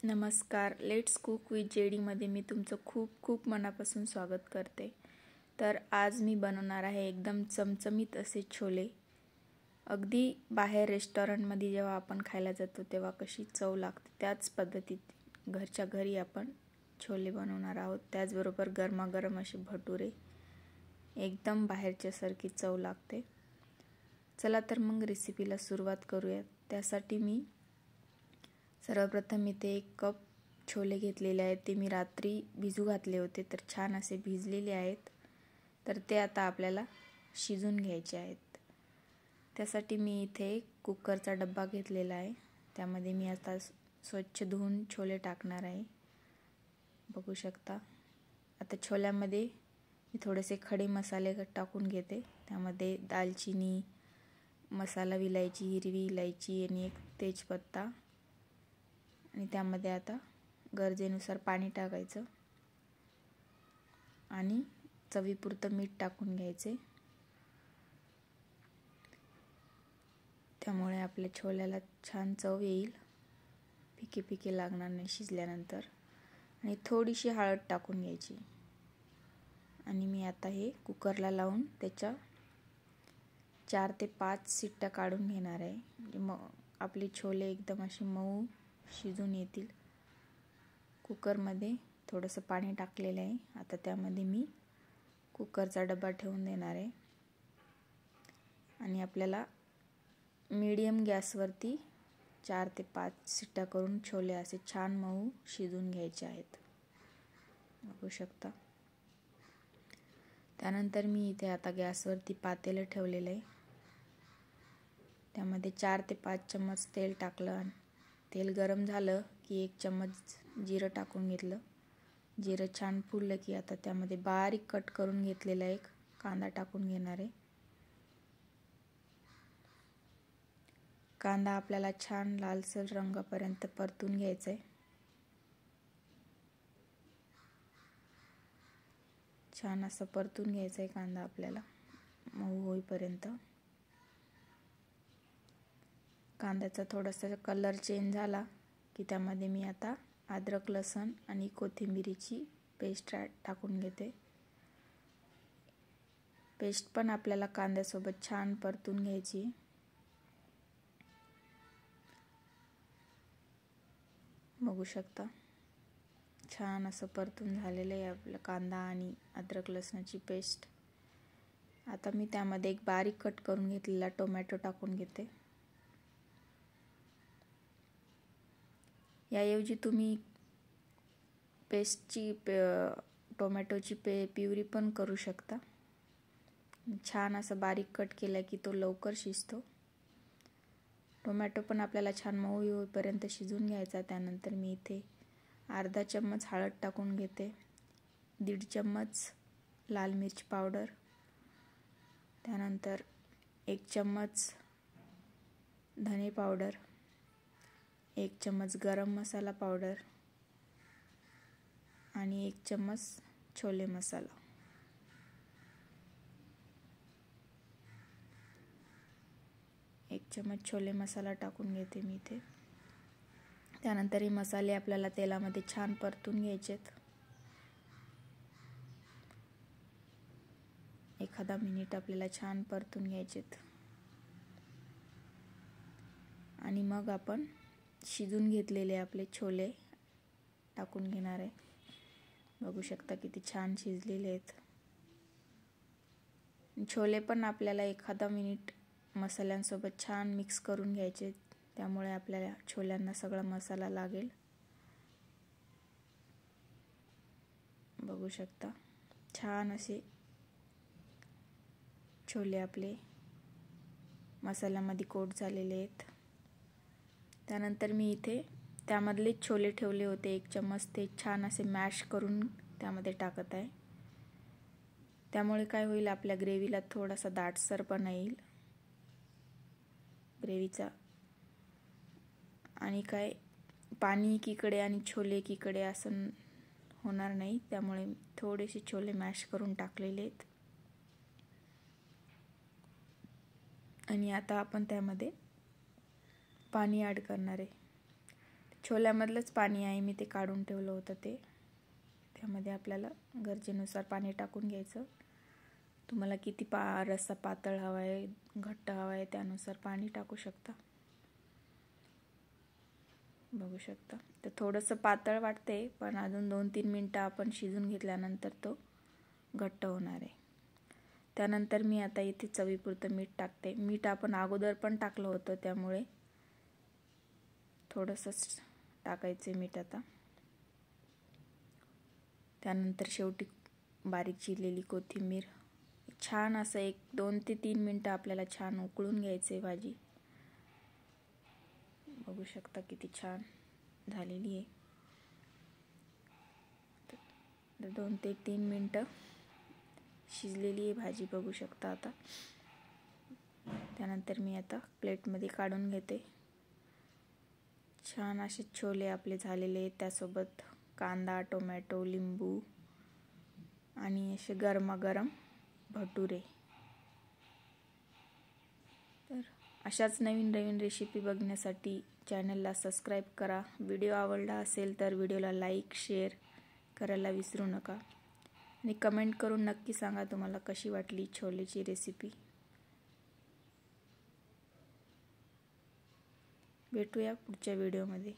नमस्कार, let's cook with जेडीमध्ये मी तुमचं खूप खूप मनापासून स्वागत करते. तर आज मी बनवणार आहे एकदम चमचमीत असे छोले. अगदी बाहेर रेस्टॉरंटमध्ये जेव्हा आपण खायला जातो तेव्हा कशी चव लागते त्याच पद्धतीत घरच्या घरी आपण छोले बनवणार आहोत. त्याचबरोबर गरमागरम असे भटुरे, एकदम बाहेरच्यासारखी चव लागते. चला तर मग रेसिपीला सुरुवात करूयात. त्यासाठी मी सर्वप्रथम इथे 1 कप छोले घेतलेले आहेत. ते मी रात्री भिजू घातले होते, तर छान असे भिजलेले आहेत. तर ते आता आपल्याला शिजून घ्यायचे आहेत. त्यासाठी मी इथे कुकरचा डब्बा घेतलेला आहे. त्यामध्ये मी आता स्वच्छ धुवून छोले टाकणार आहे. बघू शकता. आता छोल्यामध्ये मी थोडेसे खडे मसाले टाकून घेते. त्यामध्ये दालचिनी, मसाला विलायची, हिरवी इलायची आणि 1 तेजपत्ता, आणि त्यामध्ये आता गरजेनुसार पाणी टाकायचं आणि चवीपुरतं मीठ टाकून घ्यायचे. त्यामुळे आपल्या छोल्याला छान चव येईल, फिके फिके लागणार नाही शिजल्यानंतर. आणि थोडीशी हळद टाकून घ्यायची. आणि मी आता हे कुकरला लावून त्याच्या 4 ते 5 शिट्ट्या काढून घेणार आहे. म्हणजे मग आपले छोले एकदम असे मऊ शिजून येतील. कुकरमध्ये थोडंसं पाणी टाकलेलं आहे. आता त्यामध्ये मी कुकरचा डबा ठेवून देणार आहे आणि आपल्याला मीडियम गॅसवरती 4 ते 5 शिट्ट्या करून छोले असे छान मऊ शिजून घ्यायचे आहेत. बघू शकता. त्यानंतर मी इथे आता गॅसवरती पातेलं ठेवलेलं आहे. त्यामध्ये 4 ते 5 चम्मच तेल टाकलं. तेल गरम झालं की 1 चम्मच जिरं टाकून घेतलं. जिरं छान फुललं की आता त्यामध्ये बारीक कट करून घेतलेला 1 कांदा टाकून घेणार आहे. कांदा आपल्याला छान लालसर रंगापर्यंत परतून घ्यायचा आहे. छान असं परतून घ्यायचा आहे कांदा आपल्याला मऊ होईपर्यंत. कांद्याचा थोडासा कलर चेंज झाला की त्यामध्ये मी आता अद्रक, लसूण आणि कोथिंबीरीची पेस्ट टाकून घेते. पेस्ट पण आपल्याला कांद्यासोबत छान परतून घ्यायची. बघू शकता. छान असं परतून झालेलं आहे आपलं कांदा आणि अद्रक लसणाची पेस्ट. आता मी त्यामध्ये 1 बारीक कट करून घेतलेला टोमॅटो टाकून घेते. याऐवजी तुम्ही टोमॅटोची प्युरी पण करू शकता. छान असं बारीक कट केला की तो लवकर शिजतो. टोमॅटो पण आपल्याला छान मऊ होईपर्यंत शिजून घ्यायचा. त्यानंतर मी इथे अर्धा चम्मच हळद टाकून घेते, 1.5 चम्मच लाल मिरची पावडर, त्यानंतर 1 चम्मच धने पावडर, 1 चम्मच गरम मसाला पावडर आणि 1 चम्मच छोले मसाला. एक चम्मच छोले मसाला टाकून घेते मी इथे. त्यानंतर हे मसाले आपल्याला तेलामध्ये छान परतून घ्यायचेत. 1 मिनिट आपल्याला छान परतून घ्यायचेत. आणि मग आपण शिजून घेतलेले आपले छोले टाकून घेणार आहे. बघू शकता किती छान शिजलेले आहेत. छोले पण आपल्याला 1 मिनिट मसाल्यांसोबत छान मिक्स करून घ्यायचे. त्यामुळे आपल्याला छोल्यांना सगळा मसाला लागेल. बघू शकता. छान असे छोले आपले मसाल्यामध्ये कोट झालेले आहेत. त्यानंतर मी इथे त्यामधले छोले ठेवले होते 1 चम्मच, ते छान असे मॅश करून त्यामध्ये टाकत आहे. त्यामुळे काय होईल, आपल्या ग्रेव्हीला थोडासा दाटसरपणा येईल ग्रेव्हीचा. आणि काय पाणी एकीकडे आणि छोले एकीकडे असं होणार नाही. त्यामुळे थोडेसे छोले मॅश करून टाकलेले आहेत. आणि आता आपण त्यामध्ये पाणी ॲड करणार आहे. छोल्यामधलंच पाणी आहे, मी ते काढून ठेवलं होतं ते. त्यामध्ये आपल्याला गरजेनुसार पाणी टाकून घ्यायचं. तुम्हाला किती रस्सा पातळ हवा आहे, घट्ट हवा आहे त्यानुसार पाणी टाकू शकता. बघू शकता तर थोडंसं पातळ वाटते, पण अजून 2-3 मिनटं आपण शिजून घेतल्यानंतर तो घट्ट होणार आहे. त्यानंतर मी आता इथे चवीपुरतं मीठ टाकते. मीठ आपण अगोदर पण टाकलं होतं, त्यामुळे थोडंसंच टाकायचं मीठ आता. त्यानंतर शेवटी बारीक चिरलेली कोथिंबीर. छान असं 2 ते 3 मिनटं आपल्याला छान उकळून घ्यायचे भाजी. बघू शकता किती छान झालेली आहे. तर 2 ते 3 मिनटं शिजलेली आहे भाजी, बघू शकता आता. त्यानंतर मी आता प्लेटमध्ये काढून घेते. छान असे छोले आपले झालेले आहेत, त्यासोबत कांदा, टोमॅटो, लिंबू आणि असे गरमागरम भटुरे. तर अशाच नवीन नवीन रेसिपी बघण्यासाठी चॅनलला सबस्क्राईब करा. व्हिडिओ आवडला असेल तर व्हिडिओला लाईक शेअर करायला विसरू नका आणि कमेंट करून नक्की सांगा तुम्हाला कशी वाटली छोलेची रेसिपी. भेटूया पुढच्या व्हिडिओमध्ये.